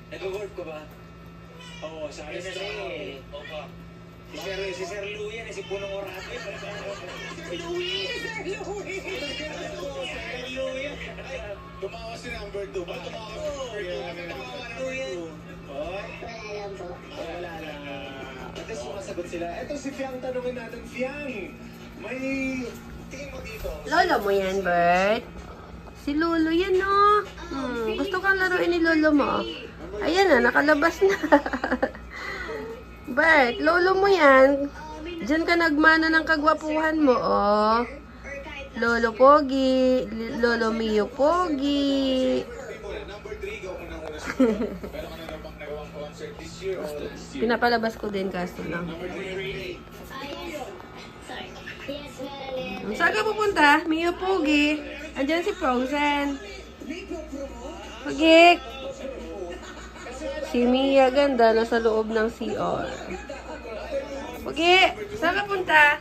Nag-work ko ba? Oo, sa akin na Opo. Si Sir Lou yan, si Punong Orate. Si Louie. Sir Lou yan. Tumawa si number 2. Ba't tumawa si number 2? Tumawa number 2. Wala lang. At least sumasagot sila. Eto si Fiang, tanungin natin. Fiang, may tingin mo dito. Lolo mo yan, Bert? Si Lolo yan, no? Gusto kang laruin ni Lolo mo? Ayan na, nakalabas na. Bert, Lolo mo yan. Diyan ka nagmana ng kagwapuhan mo, oh. Lolo Pogi, Lolo Mio Pogi. Number 3, gawa ko na una siya. Pero ano na bang nagawang concert this year or last year? Pinapalabas ko din, kaso lang. Number 3. Saan ka pupunta? Mio Pogi. Andyan si Frozen. Pogi. Si Mia ganda, nasa loob ng CR. Pogi, saan ka punta?